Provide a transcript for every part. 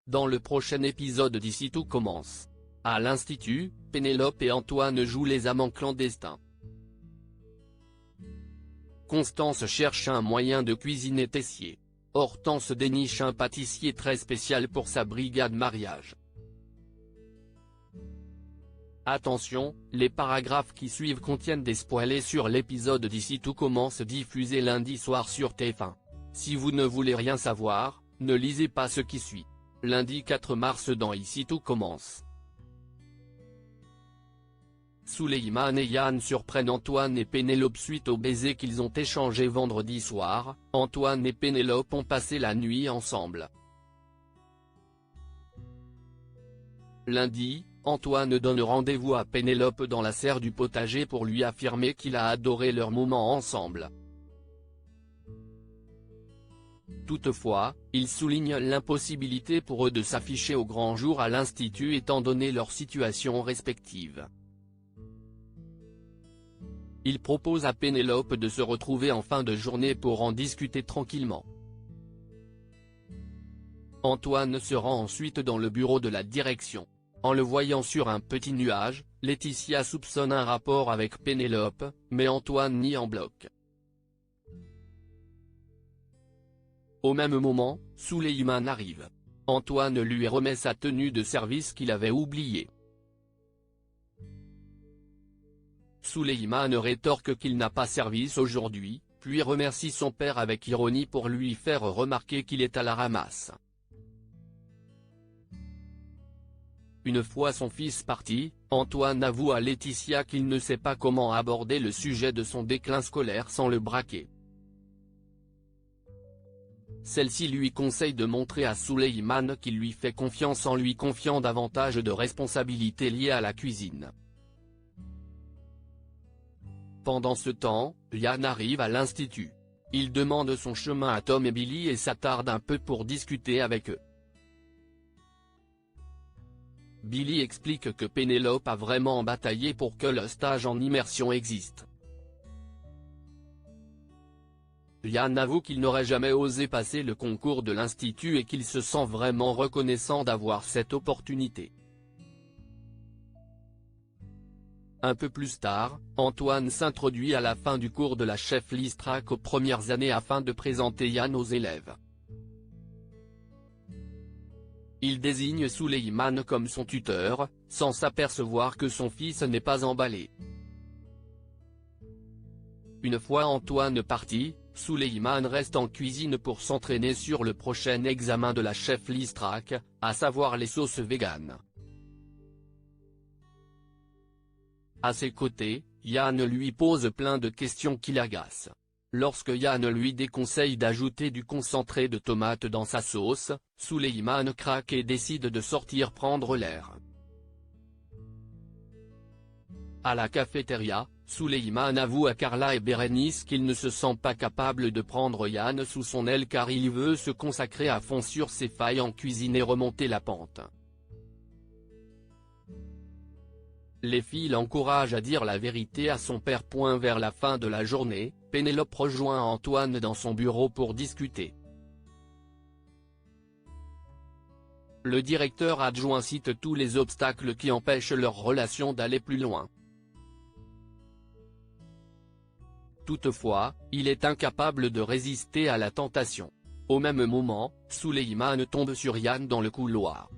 Dans le prochain épisode d'Ici tout commence. À l'Institut, Pénélope et Antoine jouent les amants clandestins. Constance cherche un moyen de cuisiner Tessier. Hortense déniche un pâtissier très spécial pour sa brigade mariage. Attention, les paragraphes qui suivent contiennent des spoilers sur l'épisode d'Ici tout commence diffusé lundi soir sur TF1. Si vous ne voulez rien savoir, ne lisez pas ce qui suit. Lundi 4 mars dans Ici tout commence. Souleymane et Yann surprennent Antoine et Pénélope suite au baiser qu'ils ont échangé vendredi soir. Antoine et Pénélope ont passé la nuit ensemble. Lundi, Antoine donne rendez-vous à Pénélope dans la serre du potager pour lui affirmer qu'il a adoré leur moment ensemble. Toutefois, il souligne l'impossibilité pour eux de s'afficher au grand jour à l'Institut étant donné leur situation respective. Il propose à Pénélope de se retrouver en fin de journée pour en discuter tranquillement. Antoine se rend ensuite dans le bureau de la direction. En le voyant sur un petit nuage, Laetitia soupçonne un rapport avec Pénélope, mais Antoine nie en bloc. Au même moment, Souleymane arrive. Antoine lui remet sa tenue de service qu'il avait oubliée. Souleymane rétorque qu'il n'a pas service aujourd'hui, puis remercie son père avec ironie pour lui faire remarquer qu'il est à la ramasse. Une fois son fils parti, Antoine avoue à Laetitia qu'il ne sait pas comment aborder le sujet de son déclin scolaire sans le braquer. Celle-ci lui conseille de montrer à Souleymane qu'il lui fait confiance en lui confiant davantage de responsabilités liées à la cuisine. Pendant ce temps, Yann arrive à l'Institut. Il demande son chemin à Tom et Billy et s'attarde un peu pour discuter avec eux. Billy explique que Pénélope a vraiment bataillé pour que le stage en immersion existe. Yann avoue qu'il n'aurait jamais osé passer le concours de l'Institut et qu'il se sent vraiment reconnaissant d'avoir cette opportunité. Un peu plus tard, Antoine s'introduit à la fin du cours de la chef Listrac aux premières années afin de présenter Yann aux élèves. Il désigne Souleymane comme son tuteur, sans s'apercevoir que son fils n'est pas emballé. Une fois Antoine parti, Souleymane reste en cuisine pour s'entraîner sur le prochain examen de la chef Listrac, à savoir les sauces véganes. À ses côtés, Yann lui pose plein de questions qui l'agacent. Lorsque Yann lui déconseille d'ajouter du concentré de tomate dans sa sauce, Souleymane craque et décide de sortir prendre l'air. À la cafétéria, Souleymane avoue à Carla et Bérénice qu'il ne se sent pas capable de prendre Yann sous son aile car il veut se consacrer à fond sur ses failles en cuisine et remonter la pente. Les filles l'encouragent à dire la vérité à son père. Vers la fin de la journée, Pénélope rejoint Antoine dans son bureau pour discuter. Le directeur adjoint cite tous les obstacles qui empêchent leur relation d'aller plus loin. Toutefois, il est incapable de résister à la tentation. Au même moment, Souleymane tombe sur Yann dans le couloir.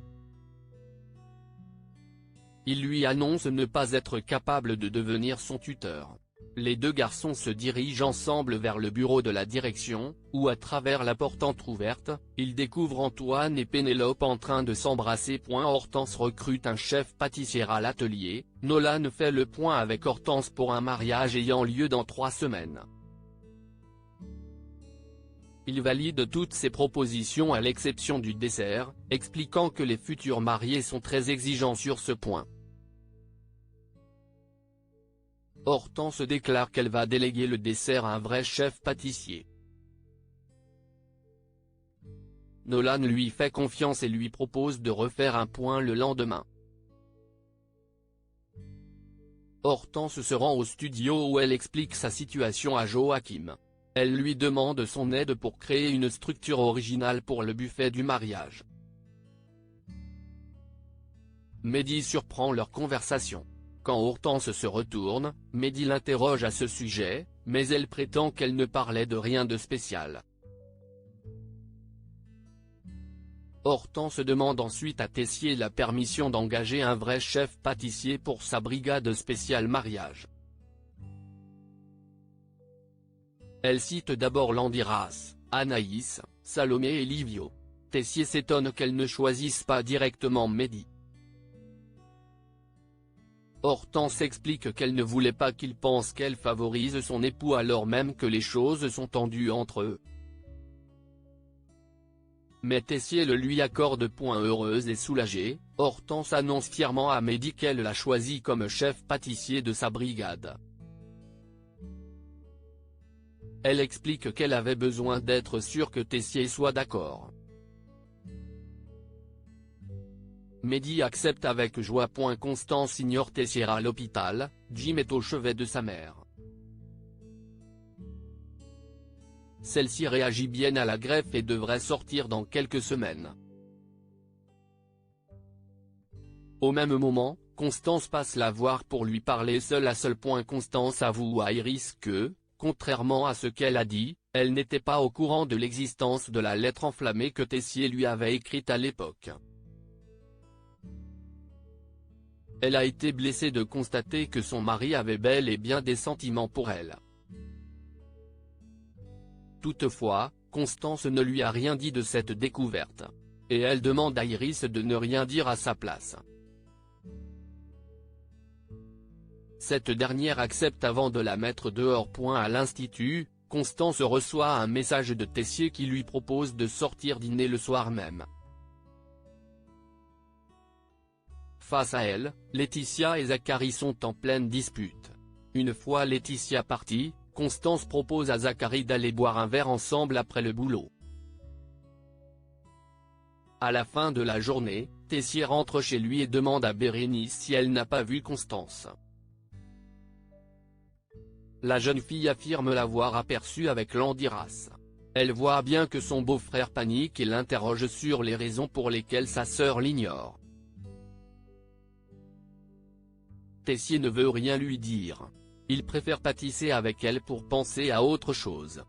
Il lui annonce ne pas être capable de devenir son tuteur. Les deux garçons se dirigent ensemble vers le bureau de la direction, où à travers la porte entrouverte, ils découvrent Antoine et Pénélope en train de s'embrasser. Hortense recrute un chef pâtissier à l'atelier. Nolan fait le point avec Hortense pour un mariage ayant lieu dans 3 semaines. Il valide toutes ses propositions à l'exception du dessert, expliquant que les futurs mariés sont très exigeants sur ce point. Hortense déclare qu'elle va déléguer le dessert à un vrai chef pâtissier. Nolan lui fait confiance et lui propose de refaire un point le lendemain. Hortense se rend au studio où elle explique sa situation à Joachim. Elle lui demande son aide pour créer une structure originale pour le buffet du mariage. Mehdi surprend leur conversation. Quand Hortense se retourne, Mehdi l'interroge à ce sujet, mais elle prétend qu'elle ne parlait de rien de spécial. Hortense demande ensuite à Tessier la permission d'engager un vrai chef pâtissier pour sa brigade spéciale mariage. Elle cite d'abord Landiras, Anaïs, Salomé et Livio. Tessier s'étonne qu'elle ne choisisse pas directement Mehdi. Hortense explique qu'elle ne voulait pas qu'il pense qu'elle favorise son époux alors même que les choses sont tendues entre eux. Mais Tessier le lui accorde. Heureuse et soulagée, Hortense annonce fièrement à Mehdi qu'elle l'a choisi comme chef pâtissier de sa brigade. Elle explique qu'elle avait besoin d'être sûre que Tessier soit d'accord. Mehdi accepte avec joie. Constance ignore Tessier à l'hôpital, Jim est au chevet de sa mère. Celle-ci réagit bien à la greffe et devrait sortir dans quelques semaines. Au même moment, Constance passe la voir pour lui parler seule à seul. Constance avoue à Iris que, contrairement à ce qu'elle a dit, elle n'était pas au courant de l'existence de la lettre enflammée que Tessier lui avait écrite à l'époque. Elle a été blessée de constater que son mari avait bel et bien des sentiments pour elle. Toutefois, Constance ne lui a rien dit de cette découverte. Et elle demande à Iris de ne rien dire à sa place. Cette dernière accepte avant de la mettre dehors. À l'institut, Constance reçoit un message de Tessier qui lui propose de sortir dîner le soir même. Face à elle, Laetitia et Zacharie sont en pleine dispute. Une fois Laetitia partie, Constance propose à Zacharie d'aller boire un verre ensemble après le boulot. À la fin de la journée, Tessier rentre chez lui et demande à Bérénice si elle n'a pas vu Constance. La jeune fille affirme l'avoir aperçue avec Landiras. Elle voit bien que son beau-frère panique et l'interroge sur les raisons pour lesquelles sa sœur l'ignore. Tessier ne veut rien lui dire. Il préfère pâtisser avec elle pour penser à autre chose.